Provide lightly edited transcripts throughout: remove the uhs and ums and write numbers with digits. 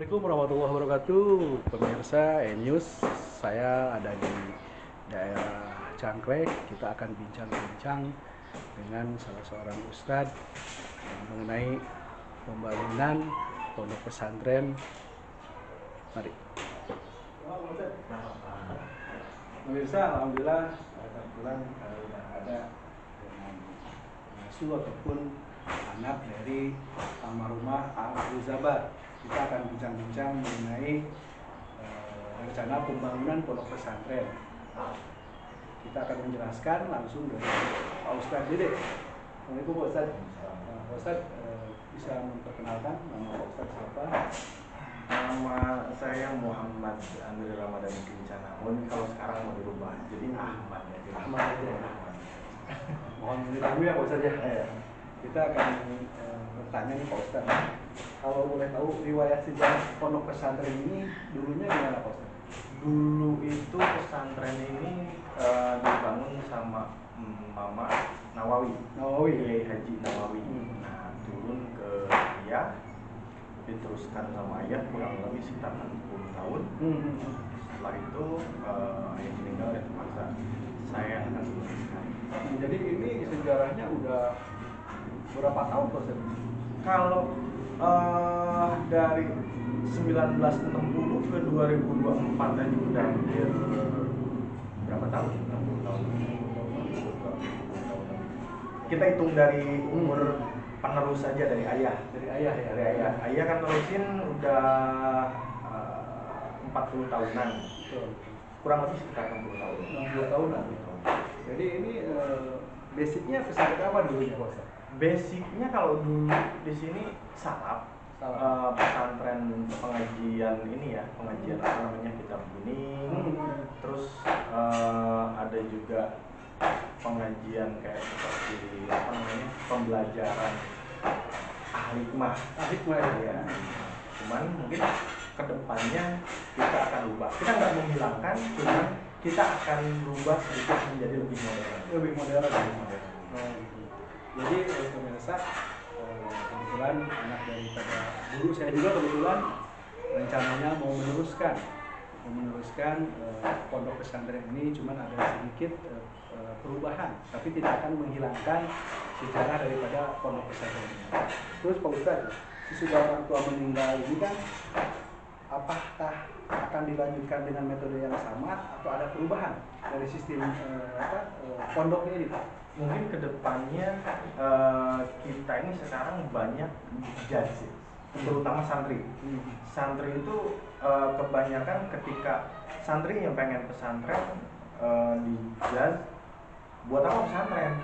Assalamualaikum warahmatullahi wabarakatuh. Pemirsa E-News, saya ada di daerah Cangklek. Kita akan bincang-bincang dengan salah seorang ustadz mengenai pembangunan pondok pesantren. Mari. Pemirsa, alhamdulillah kebetulan sudah ada dengan pengasuh ataupun anak dari almarhumah Abu Zabar. Kita akan bincang-bincang mengenai rencana pembangunan pondok pesantren. Kita akan menjelaskan langsung dari Pak Ustadz Dede. Assalamualaikum Pak Ustadz. Pak Ustadz bisa memperkenalkan nama Pak Ustadz siapa? Nama saya Muhammad Andri Ramadhani Kencana. Kalau sekarang mau dirubah jadi Ahmad aja. Ahmad aja. Mohon diketahui ya Pak Ustadz ya. Kita akan bertanya nih Pak Ustadz. Kalau boleh tahu riwayat sejarah pondok pesantren ini dulunya gimana Pak Ustadz? Dulu itu pesantren ini dibangun sama Mama Nawawi, Kiai Haji Nawawi. Nah, turun ke Riau, diteruskan sama ayah kurang lebih sekitar 60 tahun. Setelah itu ayah meninggal dan terpaksa saya yang akan meneruskan. Jadi ini sejarahnya udah berapa tahun Pak Ustadz? Kalau dari 1960 ke 2024 tadi udah hampir berapa tahun? 60 tahun. Kita hitung dari umur penerus saja dari ayah. Dari ayah ya? Dari ayah. Ayah kan nerusin udah 40 tahunan. Betul. Kurang lebih sekitar 60 tahun. 60 tahunan. Jadi ini basicnya pesantren apa dulunya Pak Ustadz? Basicnya kalau dulu di sini salaf. Pesantren pengajian ini ya, pengajian apa namanya, kitab kuning. Terus ada juga pengajian kayak seperti apa namanya, pembelajaran ahlikmah. Ahlikmah ya. Cuman mungkin kedepannya kita akan ubah. Kita nggak menghilangkan, cuman kita akan rubah sedikit menjadi lebih modern. Lebih modern. Jadi pemirsa, kebetulan anak daripada guru saya juga kebetulan rencananya mau meneruskan pondok pesantren ini, cuman ada sedikit perubahan, tapi tidak akan menghilangkan sejarah daripada pondok pesantren ini. Terus Pak Ustadz, sesudah orang tua meninggal ini kan, apakah akan dilanjutkan dengan metode yang sama atau ada perubahan dari sistem pondoknya ini Pak? Mungkin kedepannya kita ini sekarang banyak judge, terutama santri. Santri itu kebanyakan ketika santri yang pengen pesantren di judge, buat apa pesantren?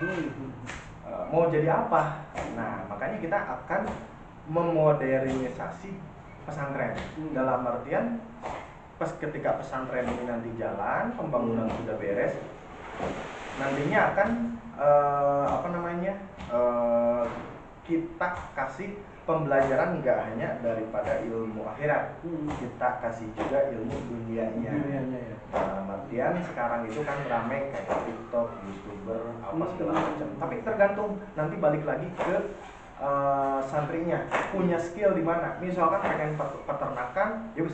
Mau jadi apa? Nah, makanya kita akan memodernisasi pesantren. Dalam artian ketika pesantren ini nanti jalan, pembangunan sudah beres, nantinya akan kita kasih pembelajaran nggak hanya daripada ilmu akhirat, kita kasih juga ilmu dunianya. Ya. Artian sekarang itu kan ramai kayak TikTok, YouTuber, apa segala macam. Tapi tergantung nanti balik lagi ke santrinya punya skill di mana. Misalkan pengen peternakan, yuk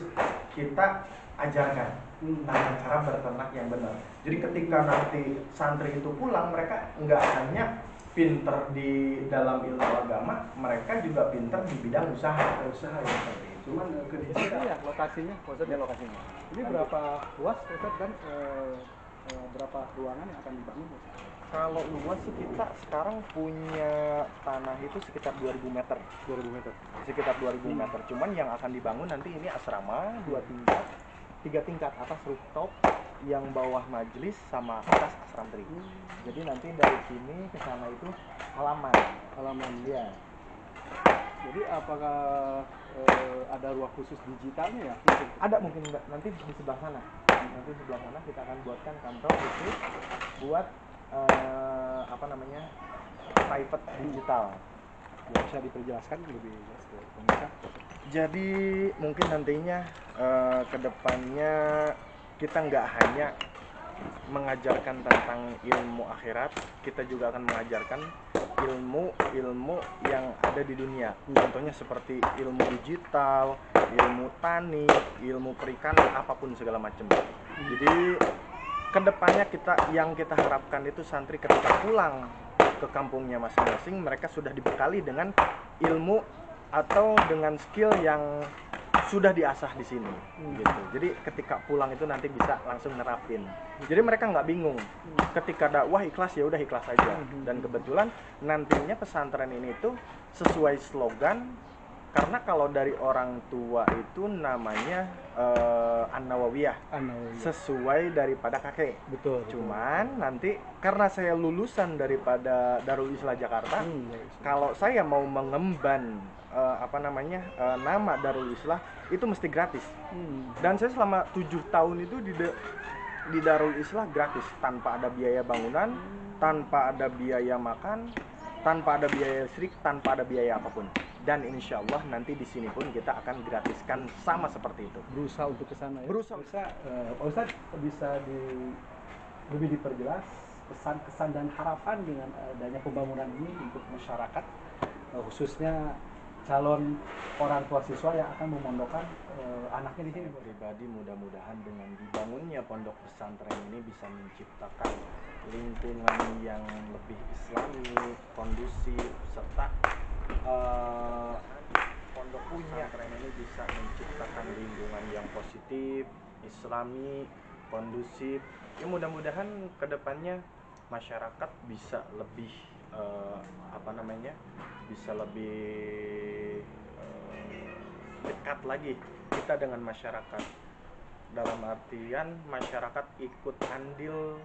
kita ajarkan tentang cara berternak yang benar. Jadi ketika nanti santri itu pulang, mereka nggak hanya pinter di dalam ilmu agama, mereka juga pinter di bidang usaha ya seperti itu. Cuman kedisinya ya lokasinya, maksudnya lokasinya. Ini berapa luas Ustadz dan berapa ruangan yang akan dibangun? Kalau luas sih kita sekarang punya tanah itu sekitar 2000 meter. 2000 meter. Sekitar 2000 meter. Cuman yang akan dibangun nanti ini asrama 2 tingkat. 3 tingkat, atas rooftop, yang bawah majelis sama atas asrantri. Jadi nanti dari sini ke sana itu halaman ya. Jadi apakah ada ruang khusus digitalnya ya? Ada mungkin nanti di sebelah sana. Nanti sebelah sana kita akan buatkan kantor khusus buat private digital. Bisa diperjelaskan lebih jelas ke pemirsa? Jadi mungkin nantinya kedepannya kita nggak hanya mengajarkan tentang ilmu akhirat, kita juga akan mengajarkan ilmu yang ada di dunia. Contohnya seperti ilmu digital, ilmu tani, ilmu perikanan, apapun segala macam. Jadi kedepannya yang kita harapkan itu santri ketika pulang ke kampungnya masing-masing, mereka sudah dibekali dengan ilmu atau dengan skill yang sudah diasah di sini, gitu. Jadi ketika pulang itu nanti bisa langsung nerapin. Jadi mereka nggak bingung. Ketika dakwah ikhlas, ya udah ikhlas aja. Dan kebetulan nantinya pesantren ini tuh sesuai slogan, karena kalau dari orang tua itu namanya An-Nawawiyah, sesuai daripada kakek. Betul. Cuman nanti karena saya lulusan daripada Darul Islah Jakarta, kalau saya mau mengemban nama Darul Islah itu mesti gratis. Dan saya selama 7 tahun itu di Darul Islah gratis, tanpa ada biaya bangunan, tanpa ada biaya makan, tanpa ada biaya listrik, tanpa ada biaya apapun. Dan insya Allah nanti di sini pun kita akan gratiskan sama seperti itu. Berusaha untuk ke sana ya. Berusaha. Pak Ustadz bisa lebih diperjelas pesan-kesan dan harapan dengan adanya pembangunan ini untuk masyarakat, khususnya calon orang tua siswa yang akan memondokkan anaknya di sini. Pribadi mudah-mudahan dengan dibangunnya pondok pesantren ini bisa menciptakan lingkungan yang lebih islami, kondusif, serta pondok pesantren ini bisa menciptakan lingkungan yang positif, islami, kondusif. Ya mudah-mudahan kedepannya masyarakat bisa lebih bisa lebih dekat lagi kita dengan masyarakat, dalam artian masyarakat ikut andil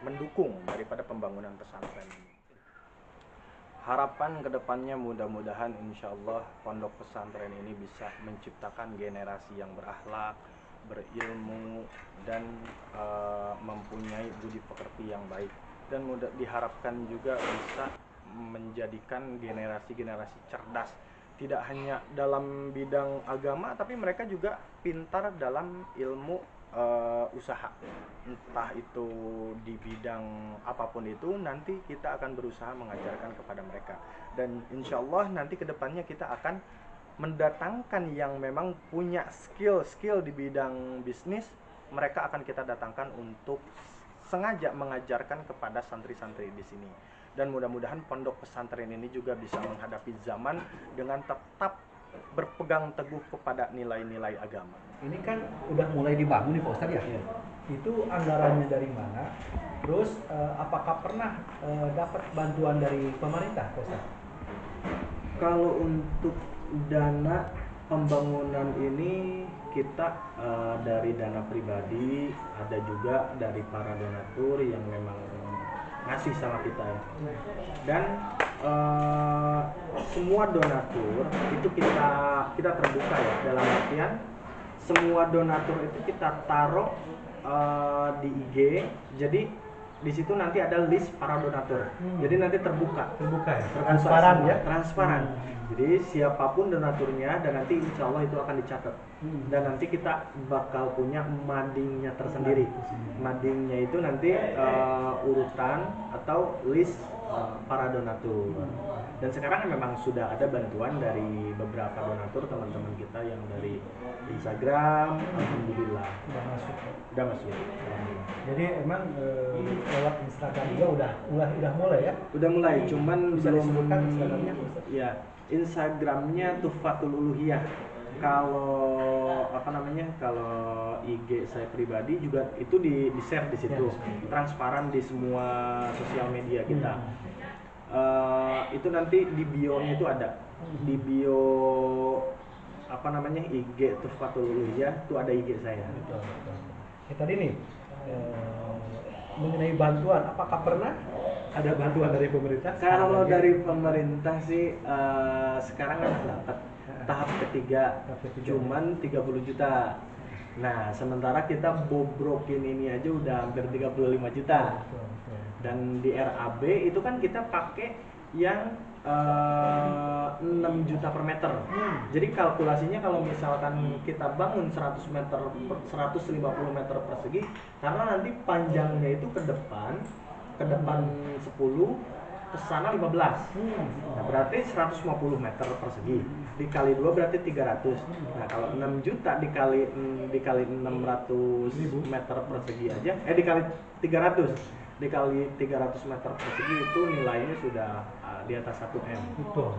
mendukung daripada pembangunan pesantren ini. Harapan kedepannya mudah-mudahan insya Allah pondok pesantren ini bisa menciptakan generasi yang berakhlak, berilmu, dan mempunyai budi pekerti yang baik. Dan diharapkan juga bisa menjadikan generasi-generasi cerdas, tidak hanya dalam bidang agama, tapi mereka juga pintar dalam ilmu usaha, entah itu di bidang apapun itu. Nanti kita akan berusaha mengajarkan kepada mereka, dan insya Allah nanti kedepannya kita akan mendatangkan yang memang punya skill di bidang bisnis. Mereka akan kita datangkan untuk sengaja mengajarkan kepada santri-santri di sini. Dan mudah-mudahan pondok pesantren ini juga bisa menghadapi zaman dengan tetap berpegang teguh kepada nilai-nilai agama. Ini kan udah mulai dibangun nih Pak Ustadz ya? Iya. Itu anggarannya dari mana? Terus apakah pernah dapat bantuan dari pemerintah Pak Ustadz? Kalau untuk dana pembangunan ini kita dari dana pribadi, ada juga dari para donatur yang memang ngasih sama kita ya. Dan semua donatur itu kita terbuka ya, dalam artian semua donatur itu kita taruh di IG. Jadi di situ nanti ada list para donatur. Jadi nanti terbuka ya, transparan ya, transparan. Jadi siapapun donaturnya, dan nanti insya Allah itu akan dicatat. Dan nanti kita bakal punya madingnya tersendiri. Madingnya itu nanti urutan atau list para donatur. Dan sekarang memang sudah ada bantuan dari beberapa donatur teman-teman kita yang dari Instagram. Alhamdulillah udah masuk. Jadi emang lewat Instagram juga udah mulai ya? Udah mulai, cuman bisa belum disebutkan Instagramnya? Ya, Instagramnya Tuhfatul Uluhiyah. Kalau kalau IG saya pribadi juga itu di share di situ, transparan di semua sosial media kita. Itu nanti di bio-nya itu ada, di bio IG Tuhfatul Uluhiyah itu ada IG saya. Tadi nih mengenai bantuan, apakah pernah ada bantuan dari pemerintah? Kalau dari pemerintah sih sekarang kan dapat tahap ketiga, cuman 30 juta. Nah, sementara kita bobrokin ini aja udah hampir 35 juta. Dan di RAB itu kan kita pakai yang 6 juta per meter. Jadi kalkulasinya kalau misalkan kita bangun 150 meter persegi, karena nanti panjangnya itu ke depan 10, ke sana 15. Nah, berarti 150 meter persegi. Dikali 2 berarti 300. Nah, kalau 6 juta dikali 600 meter persegi aja, dikali 300. Dikali 300 meter persegi itu nilainya sudah di atas 1 M. Betul.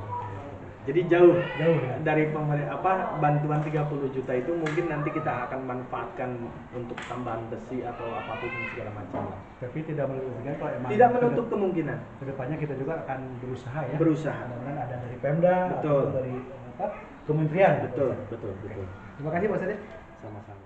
Jadi jauh Ya. dari bantuan 30 juta itu mungkin nanti kita akan manfaatkan untuk tambahan besi atau apapun segala macam lah. Tapi tidak menutup kemungkinan kalau emang Tidak menutup kemungkinan. kedepannya kita juga akan berusaha ya. Berusaha. Mudah-mudahan ada dari Pemda Betul. atau dari kementerian. Betul. Terima kasih Mas Ade. Sama-sama.